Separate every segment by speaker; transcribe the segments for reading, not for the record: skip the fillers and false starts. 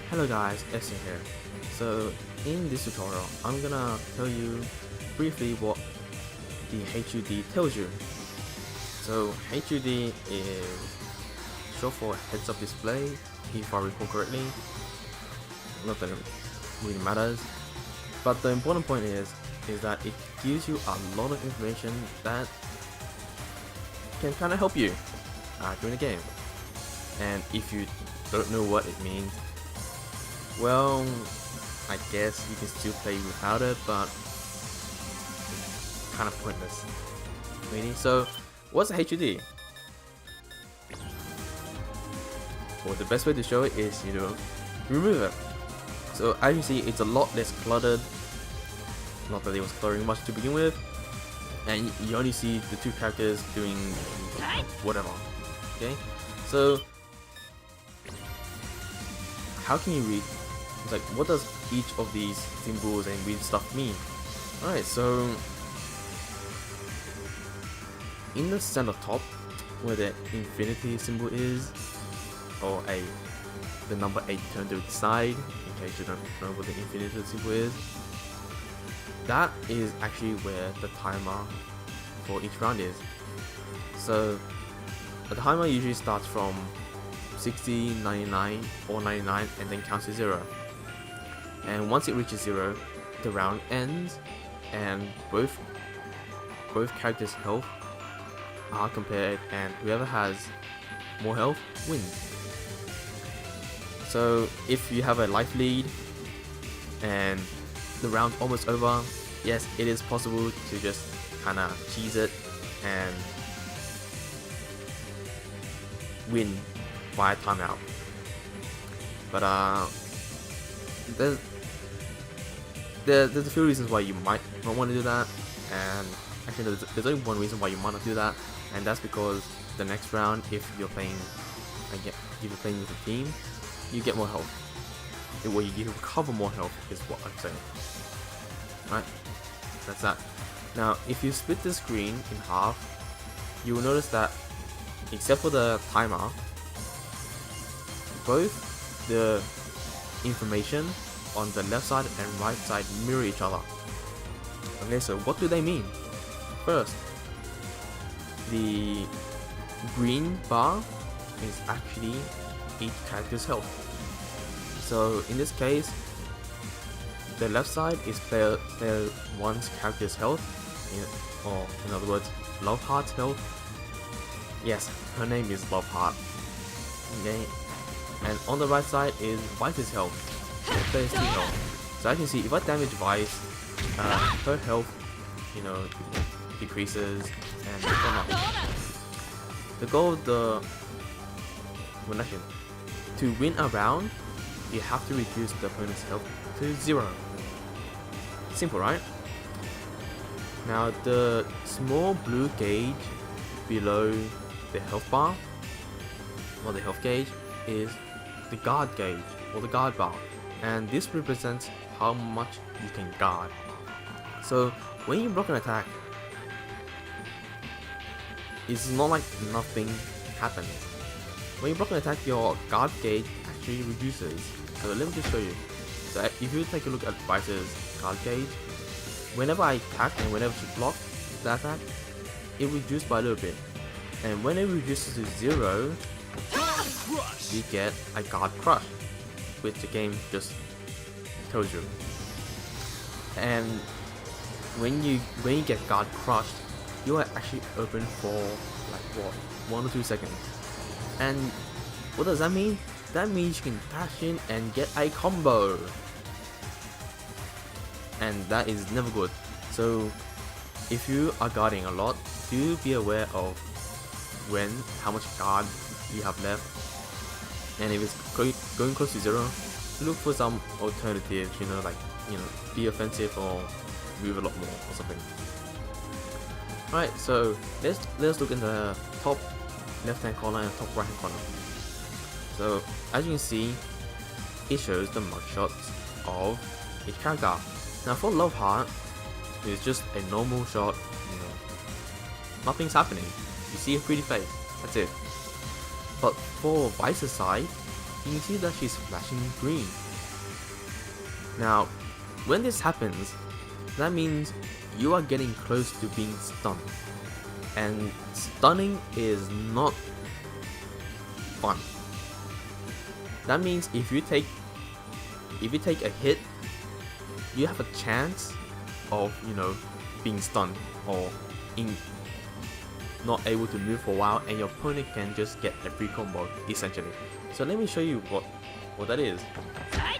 Speaker 1: Hello guys, Essen here. So in this tutorial, I'm gonna tell you briefly what the HUD tells you. So HUD is short for heads up display, if I recall correctly. Not that it really matters. But the important point is that it gives you a lot of information that can kind of help you during the game. And if you don't know what it means, well, I guess you can still play without it, but it's kind of pointless, really. So, what's a HUD? Well, the best way to show it is, remove it. So, as you see, it's a lot less cluttered. Not that it was cluttering much to begin with, and you only see the two characters doing whatever. Okay, so how can you read? It's like, what does each of these symbols and weird stuff mean? Alright, so in the center top, where the infinity symbol is, or the number 8 turned to the side, in case you don't know what the infinity symbol is, that is actually where the timer for each round is. So the timer usually starts from 60, 99, or 99, and then counts to 0. And once it reaches 0, the round ends, and both characters' health are compared, and whoever has more health wins. So if you have a life lead and the round's almost over, yes, it is possible to just kinda cheese it and win by timeout. But there's a few reasons why you might not want to do that, and actually there's only one reason why you might not do that, and that's because the next round, if you're playing with a team, you get more health. Well, you recover more health is what I'm saying. Right, that's that. Now, if you split the screen in half, you will notice that except for the timer, both the information on the left side and right side mirror each other. Okay, so what do they mean? First, the green bar is actually each character's health. So in this case, the left side is player 1's character's health, or in other words, Love Heart's health. Yes, her name is Love Heart. Okay, and on the right side is Vice's health, player's 2 health. So as you can see, if I damage Vice, her health, decreases and whatnot. The goal of to win a round, you have to reduce the opponent's health to 0. Simple, right? Now the small blue gauge below the health bar, or the health gauge, is the guard gauge, or the guard bar, and this represents how much you can guard. So when you block an attack, it's not like nothing happens. When you block an attack, your guard gauge actually reduces. So let me just show you. So if you take a look at Vice's guard gauge, whenever I attack and whenever she blocks the attack, it reduces by a little bit. And when it reduces to 0, you get a guard crush, which the game just tells you. And when you get guard crushed, you are actually open for like what, 1 or 2 seconds. And what does that mean? That means you can dash in and get a combo, and that is never good. So if you are guarding a lot, do be aware of how much guard you have left, and if it's going close to 0, look for some alternatives, be offensive or move a lot more or something. Alright, so let's look in the top left hand corner and top right hand corner. So as you can see, it shows the mugshots of each character. Now for Love Heart, it's just a normal shot, nothing's happening. You see a pretty face, that's it. But for Vice's side, you can see that she's flashing green. Now, when this happens, that means you are getting close to being stunned. And stunning is not fun. That means if you take a hit, you have a chance of, you know, being stunned or not able to move for a while, and your opponent can just get a free combo essentially. So let me show you what that is.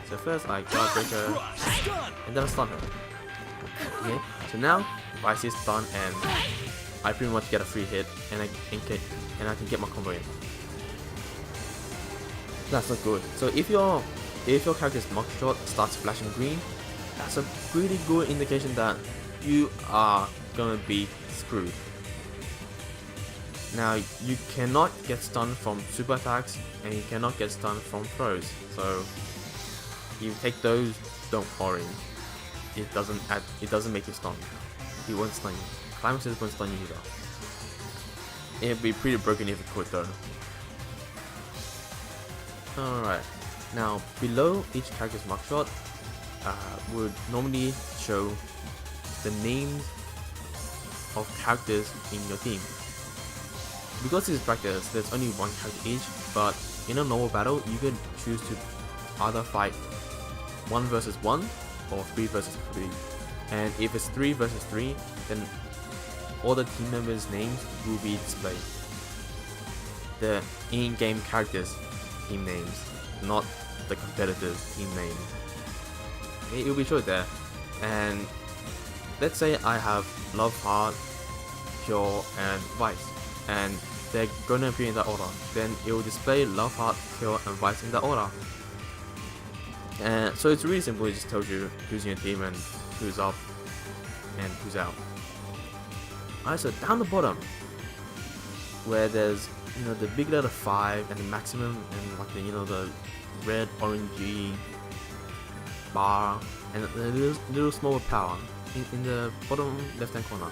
Speaker 1: So first I guard break her and then I stun her. Okay, so now if I see stun and I pretty much get a free hit and I can get my combo in. That's not good. So if your character's mugshot starts flashing green, that's a pretty good indication that you are gonna be screwed. Now you cannot get stunned from super attacks and you cannot get stunned from throws. So if you take those, don't worry. It doesn't make you stun. It won't stun you. Climaxes won't stun you either. It'd be pretty broken if it could though. Alright, now below each character's mugshot would normally show the names of characters in your team. Because this is practice, there's only one character each, but in a normal battle you can choose to either fight 1 versus 1 or 3 versus 3. And if it's 3 versus 3, then all the team members' names will be displayed. The in-game characters' team names, not the competitors' team names. It will be showed there. And let's say I have Love, Heart, Pure, and Vice, and they're gonna appear in that order. Then it will display Love, Heart, Pure, and Vice in that order. And so it's really simple. It just tells you who's in your team and who's up and who's out. Alright, so down the bottom, where there's, you know, the big letter 5 and the maximum and like the, you know, the red orangey bar and the little smaller power in the bottom left hand corner,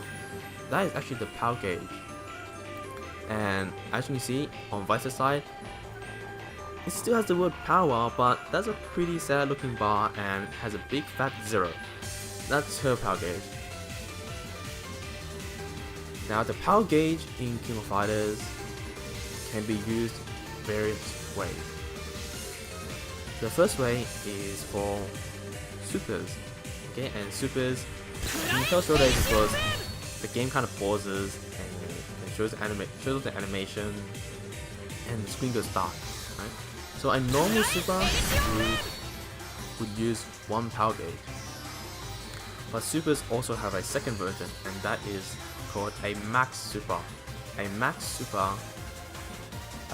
Speaker 1: that is actually the power gauge. And as you can see on Vice's side, it still has the word power, but that's a pretty sad looking bar and has a big fat 0. That's her power gauge. Now the power gauge in King of Fighters can be used various ways. The first way is for supers. Okay, and supers, you can tell so that because the game kind of pauses and it shows the animation and the screen goes dark. Right? So a normal super would use 1 power gauge. But supers also have a second version, and that is called a max super. A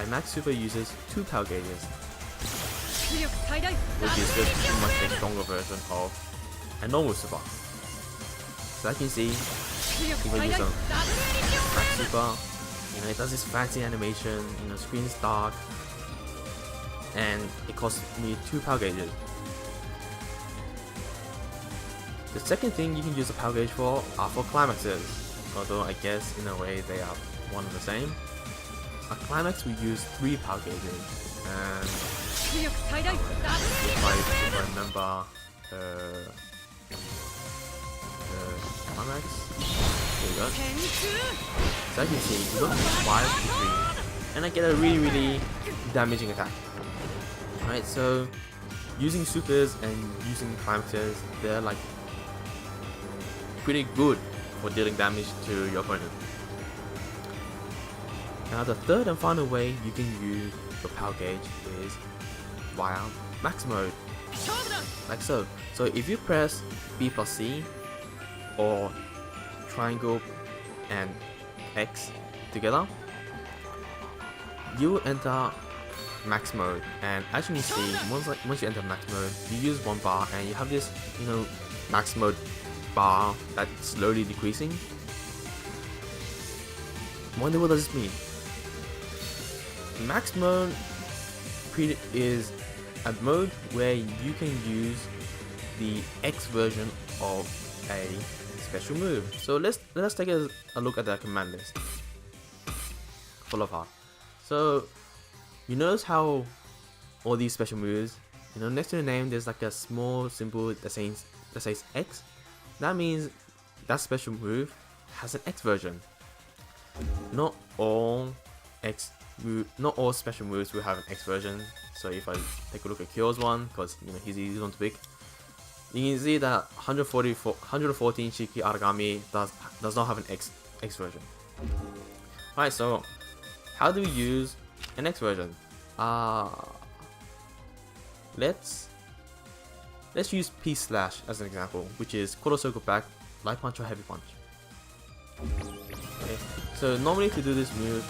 Speaker 1: max super uses 2 power gauges, which is just pretty much a stronger version of a normal super. So as you can see, if I use a max super, you know, it does this fancy animation, you know, screen's dark, and it costs me 2 power gauges. The second thing you can use a power gauge for are for climaxes, although I guess in a way they are one and the same. A climax will use 3 power gauges, and if I remember climax, there you go. So as you can see, you go from 5 to 3, and I get a really damaging attack. Alright, so using supers and using climaxes, they're like pretty good for dealing damage to your opponent. Now the third and final way you can use your power gauge is via max mode, like so. So if you press B plus C or triangle and X together, you will enter max mode, and as you can see, once you enter max mode, you use 1 bar and you have this, you know, max mode bar that's slowly decreasing. Wonder what does this mean? Max mode is a mode where you can use the X version of a special move. So let's take a look at the command list for Love Heart. So you notice how all these special moves, you know, next to the name there's like a small symbol that says X. That means that special move has an X version. Not all special moves will have an X version. So if I take a look at Kyo's one, because you know he's easy one to pick, you can see that 114 Shiki Aragami does not have an X version. Alright, so how do we use an X version? Let's use P slash as an example, which is quarter circle back, light punch or heavy punch. Okay, so normally to do this move,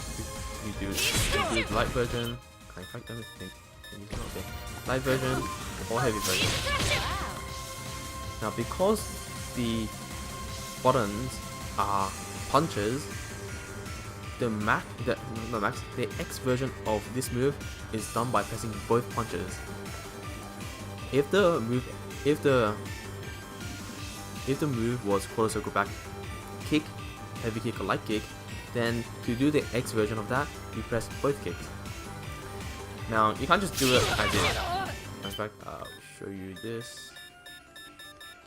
Speaker 1: we do light version. In fact, let me think. Okay, light version or heavy version. Now, because the buttons are punches, the X version of this move is done by pressing both punches. If the move was quarter circle back, kick, heavy kick or light kick, then to do the X version of that, you press both kicks. Now you can't just do it as is. In fact, I'll show you this.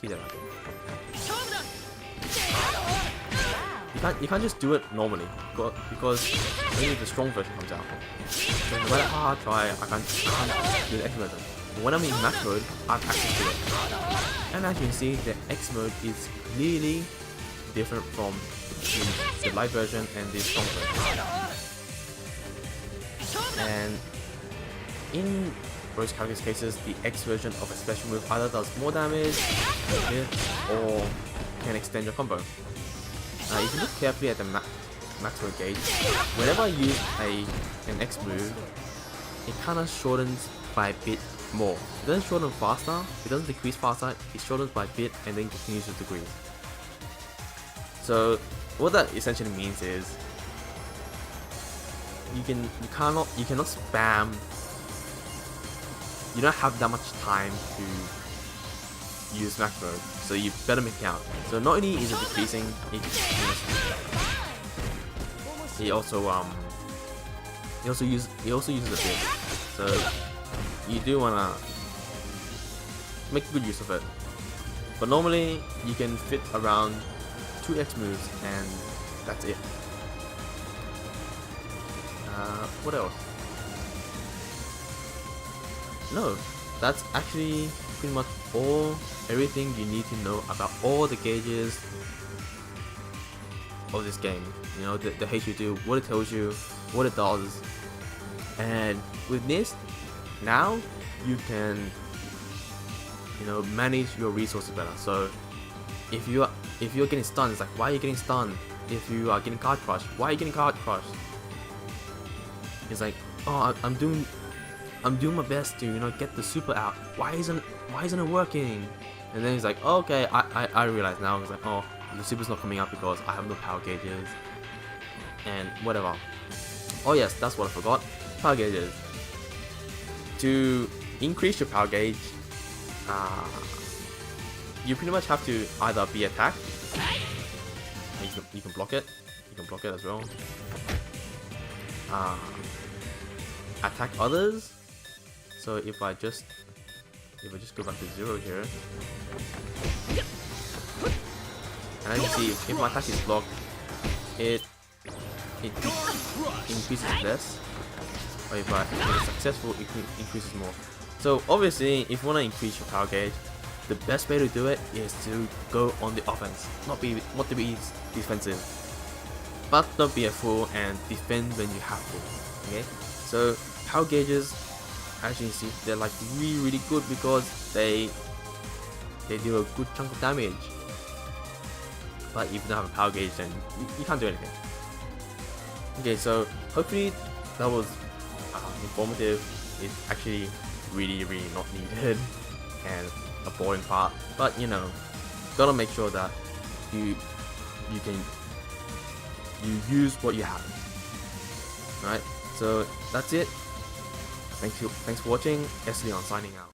Speaker 1: You can't just do it normally because only the strong version comes out. So no matter how hard I try, I can't do the X version. But when I'm in max mode, I have access to it. And as you can see, the X mode is clearly different from the light version and the strong version. And in most characters' cases, the X version of a special move either does more damage, or can extend your combo. If you look carefully at the max mode gauge, whenever I use an X move, it kind of shortens by a bit more. It doesn't shorten faster, it doesn't decrease faster, it shortens by a bit and then continues to decrease. So what that essentially means is you cannot spam. You don't have that much time to use max mode, so you better make it out. So not only is it decreasing, it also uses a bit. So you do wanna make good use of it. But normally you can fit around 2 X moves and that's it. What else? No, that's actually pretty much everything you need to know about all the gauges of this game. You know, the HUD, what it tells you, what it does, and with this, now you can, you know, manage your resources better. So if you're getting stunned, it's like, why are you getting stunned? If you are getting card crushed, why are you getting card crushed? It's like, oh, I'm doing my best to, you know, get the super out. Why isn't it working? And then he's like, oh, okay, I realize now. It's like, oh, the super's not coming out because I have no power gauges and whatever. Oh yes, that's what I forgot. Power gauges. To increase your power gauge, you pretty much have to either be attacked. You can block it. You can block it as well. Attack others. So if I just go back to 0 here, and as you see, if my attack is blocked, it increases less. Or if it's successful, it increases more. So obviously, if you want to increase your power gauge, the best way to do it is to go on the offense, not to be defensive. But don't be a fool and defend when you have to. Okay, so power gauges, as you can see, they're like really good because they do a good chunk of damage. But if you don't have a power gauge, then you can't do anything. Okay, so hopefully that was informative. It's actually really not needed and a boring part, but you know, gotta make sure that you use what you have. Alright, so that's it. Thanks for watching. Leon signing out.